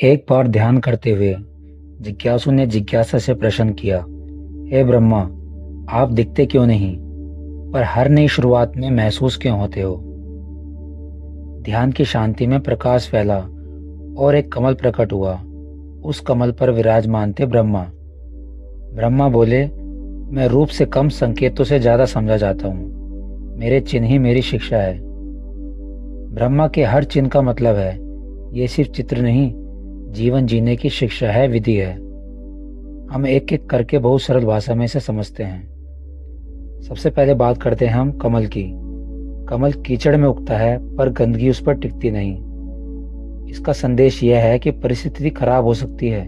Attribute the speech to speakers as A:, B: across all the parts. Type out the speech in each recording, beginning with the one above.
A: एक बार ध्यान करते हुए जिज्ञासु ने जिज्ञासा से प्रश्न किया, हे ब्रह्मा, आप दिखते क्यों नहीं, पर हर नई शुरुआत में महसूस क्यों होते हो? ध्यान की शांति में प्रकाश फैला और एक कमल प्रकट हुआ। उस कमल पर विराजमान थे ब्रह्मा। ब्रह्मा बोले, मैं रूप से कम संकेतों से ज्यादा समझा जाता हूँ। मेरे चिन्ह ही मेरी शिक्षा है। ब्रह्मा के हर चिन्ह का मतलब है, ये सिर्फ चित्र नहीं, जीवन जीने की शिक्षा है, विधि है। हम एक एक करके बहुत सरल भाषा में इसे समझते हैं। सबसे पहले बात करते हैं हम कमल की। कमल कीचड़ में उगता है, पर गंदगी उस पर टिकती नहीं। इसका संदेश यह है कि परिस्थिति खराब हो सकती है,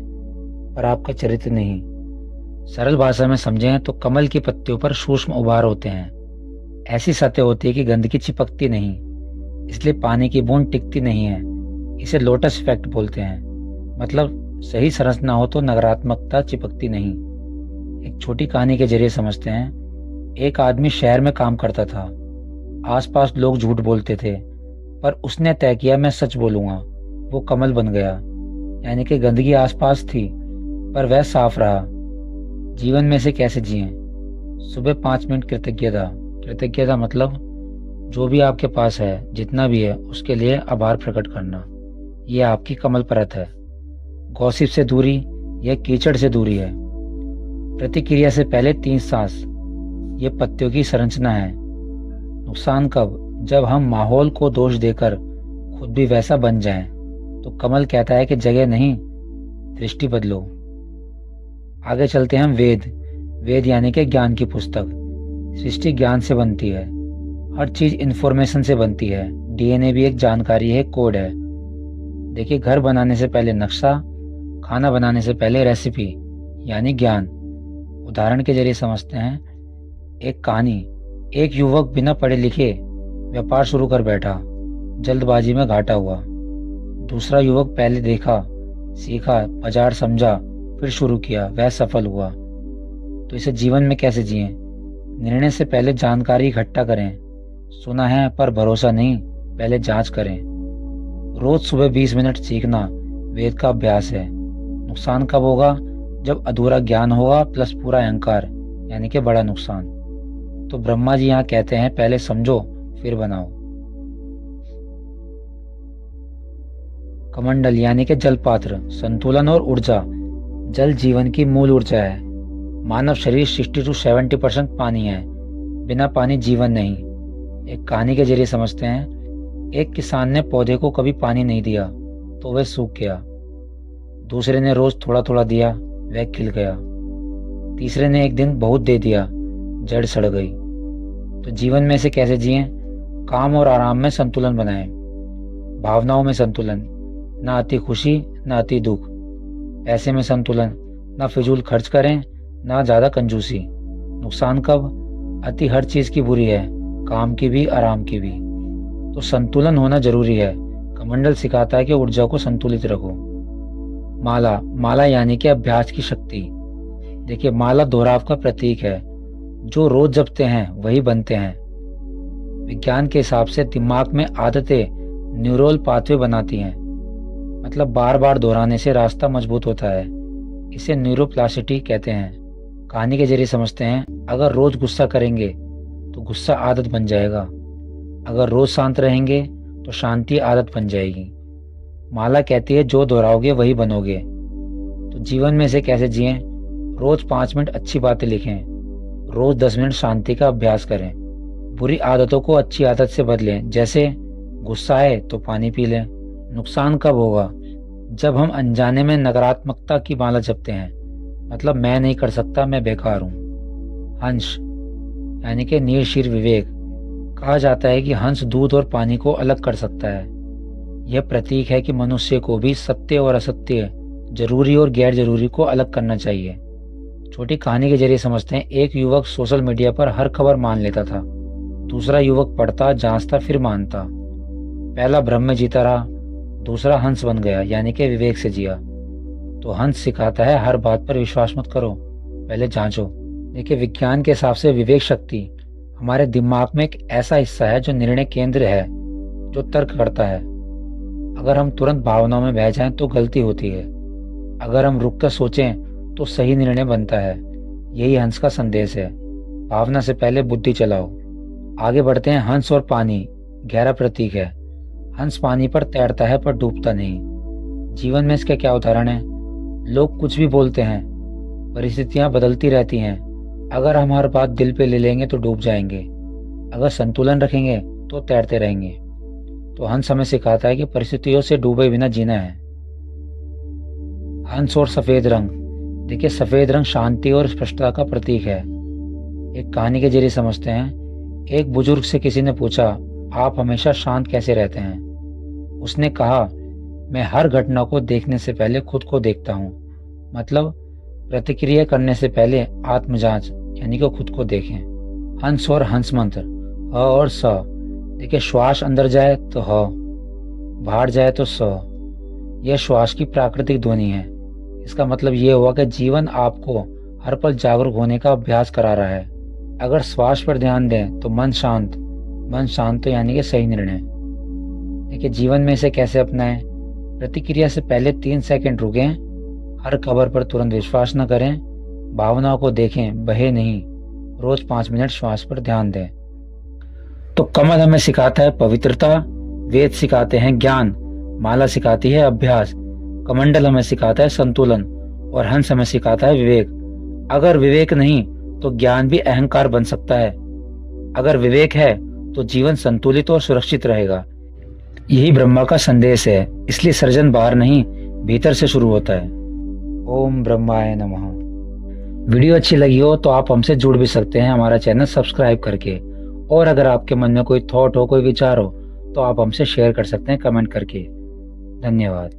A: पर आपका चरित्र नहीं। सरल भाषा में समझें तो कमल की पत्तियों पर सूक्ष्म उभार होते हैं। ऐसी सतह होती है कि गंदगी चिपकती नहीं, इसलिए पानी की बूंद टिकती नहीं है। इसे लोटस इफेक्ट बोलते हैं। मतलब सही संरचना हो तो नकारात्मकता चिपकती नहीं। एक छोटी कहानी के जरिए समझते हैं। एक आदमी शहर में काम करता था। आसपास लोग झूठ बोलते थे, पर उसने तय किया, मैं सच बोलूंगा। वो कमल बन गया। यानी कि गंदगी आसपास थी, पर वह साफ रहा। जीवन में से कैसे जिएं? सुबह 5 मिनट कृतज्ञता। कृतज्ञता मतलब जो भी आपके पास है, जितना भी है, उसके लिए आभार प्रकट करना। यह आपकी कमल परत है। गॉसिप से दूरी, यह कीचड़ से दूरी है। प्रतिक्रिया से पहले 3 सांस, ये पत्तियों की संरचना है। नुकसान कब? जब हम माहौल को दोष देकर खुद भी वैसा बन जाएं। तो कमल कहता है कि जगह नहीं, दृष्टि बदलो। आगे चलते हैं हम वेद। वेद यानी कि ज्ञान की पुस्तक। सृष्टि ज्ञान से बनती है। हर चीज इंफॉर्मेशन से बनती है। डीएनए भी एक जानकारी है, कोड है। देखिए, घर बनाने से पहले नक्शा, खाना बनाने से पहले रेसिपी, यानी ज्ञान। उदाहरण के जरिए समझते हैं। एक कहानी। एक युवक बिना पढ़े लिखे व्यापार शुरू कर बैठा। जल्दबाजी में घाटा हुआ। दूसरा युवक पहले देखा, सीखा, बाजार समझा, फिर शुरू किया, वह सफल हुआ। तो इसे जीवन में कैसे जिएं? निर्णय से पहले जानकारी इकट्ठा करें। सुना है पर भरोसा नहीं, पहले जांच करें। रोज सुबह 20 मिनट सीखना वेद का अभ्यास है। नुकसान कब होगा? जब अधूरा ज्ञान होगा प्लस पूरा अहंकार, यानी कि बड़ा नुकसान। तो ब्रह्मा जी यहाँ कहते हैं, पहले समझो फिर बनाओ। कमंडल यानी कि जल पात्र, संतुलन और ऊर्जा। जल जीवन की मूल ऊर्जा है। मानव शरीर 60 to 70% पानी है। बिना पानी जीवन नहीं। एक कहानी के जरिए समझते हैं। एक किसान ने पौधे को कभी पानी नहीं दिया तो वह सूख गया। दूसरे ने रोज थोड़ा थोड़ा दिया, वह खिल गया। तीसरे ने एक दिन बहुत दे दिया, जड़ सड़ गई। तो जीवन में से कैसे जिएं? काम और आराम में संतुलन बनाएं। भावनाओं में संतुलन, ना अति खुशी ना अति दुख। पैसे में संतुलन, ना फिजूल खर्च करें ना ज्यादा कंजूसी। नुकसान कब? अति हर चीज की बुरी है, काम की भी आराम की भी। तो संतुलन होना जरूरी है। कमंडल सिखाता है कि ऊर्जा को संतुलित रखो। माला। माला यानी कि अभ्यास की शक्ति। देखिए, माला दोहराव का प्रतीक है। जो रोज जपते हैं वही बनते हैं। विज्ञान के हिसाब से दिमाग में आदतें न्यूरल पाथवे बनाती हैं। मतलब बार बार दोहराने से रास्ता मजबूत होता है। इसे न्यूरोप्लास्टिसिटी कहते हैं। कहानी के जरिए समझते हैं। अगर रोज गुस्सा करेंगे तो गुस्सा आदत बन जाएगा। अगर रोज शांत रहेंगे तो शांति आदत बन जाएगी। माला कहती है, जो दोहराओगे वही बनोगे। तो जीवन में से कैसे जिएं? रोज 5 मिनट अच्छी बातें लिखें। रोज 10 मिनट शांति का अभ्यास करें। बुरी आदतों को अच्छी आदत से बदलें। जैसे गुस्सा आए तो पानी पी लें। नुकसान कब होगा? जब हम अनजाने में नकारात्मकता की माला जपते हैं। मतलब मैं नहीं कर सकता, मैं बेकार हूं। हंस यानी कि नीर विवेक। कहा जाता है कि हंस दूध और पानी को अलग कर सकता है। यह प्रतीक है कि मनुष्य को भी सत्य और असत्य, जरूरी और गैर जरूरी को अलग करना चाहिए। छोटी कहानी के जरिए समझते हैं। एक युवक सोशल मीडिया पर हर खबर मान लेता था। दूसरा युवक पढ़ता, जांचता, फिर मानता। पहला भ्रम में जीता रहा, दूसरा हंस बन गया, यानी कि विवेक से जिया। तो हंस सिखाता है, हर बात पर विश्वास मत करो, पहले जांचो। देखिए, विज्ञान के हिसाब से विवेक शक्ति हमारे दिमाग में एक ऐसा हिस्सा है जो निर्णय केंद्र है, जो तर्क करता है। अगर हम तुरंत भावनाओं में बह जाएं तो गलती होती है। अगर हम रुककर सोचें तो सही निर्णय बनता है। यही हंस का संदेश है। भावना से पहले बुद्धि चलाओ। आगे बढ़ते हैं। हंस और पानी गहरा प्रतीक है। हंस पानी पर तैरता है पर डूबता नहीं। जीवन में इसके क्या उदाहरण है? लोग कुछ भी बोलते हैं, परिस्थितियां बदलती रहती हैं। अगर हम हर बात दिल पे ले लेंगे तो डूब जाएंगे। अगर संतुलन रखेंगे तो तैरते रहेंगे। तो हंस हमें सिखाता है कि परिस्थितियों से डूबे बिना जीना है। हंस और सफेद रंग। देखिए, सफेद रंग शांति और स्पष्टता का प्रतीक है। एक कहानी के जरिए समझते हैं। एक बुजुर्ग से किसी ने पूछा, आप हमेशा शांत कैसे रहते हैं? उसने कहा, मैं हर घटना को देखने से पहले खुद को देखता हूँ। मतलब प्रतिक्रिया करने से पहले आत्मजांच, यानी कि खुद को देखें। हंस और हंस मंत्र। ह और स। देखिए, श्वास अंदर जाए तो ह, बाहर जाए तो स। यह श्वास की प्राकृतिक ध्वनि है। इसका मतलब ये हुआ कि जीवन आपको हर पल जागरूक होने का अभ्यास करा रहा है। अगर श्वास पर ध्यान दें तो मन शांत तो यानी कि सही निर्णय। देखिए, जीवन में इसे कैसे अपनाएं? प्रतिक्रिया से पहले 3 सेकंड रुकें। हर खबर पर तुरंत विश्वास न करें। भावनाओं को देखें, बहे नहीं। रोज 5 मिनट श्वास पर ध्यान दें। तो कमल हमें सिखाता है पवित्रता, वेद सिखाते हैं ज्ञान, माला सिखाती है अभ्यास, कमंडल हमें सिखाता है संतुलन और हंस हमें सिखाता है विवेक। अगर विवेक नहीं तो ज्ञान भी अहंकार बन सकता है। अगर विवेक है तो जीवन संतुलित और सुरक्षित रहेगा। यही ब्रह्मा का संदेश है। इसलिए सृजन बाहर नहीं, भीतर से शुरू होता है। ओम ब्रह्माय नमः। वीडियो अच्छी लगी हो तो आप हमसे जुड़ भी सकते हैं हमारा चैनल सब्सक्राइब करके। और अगर आपके मन में कोई थॉट हो, कोई विचार हो, तो आप हमसे शेयर कर सकते हैं कमेंट करके। धन्यवाद।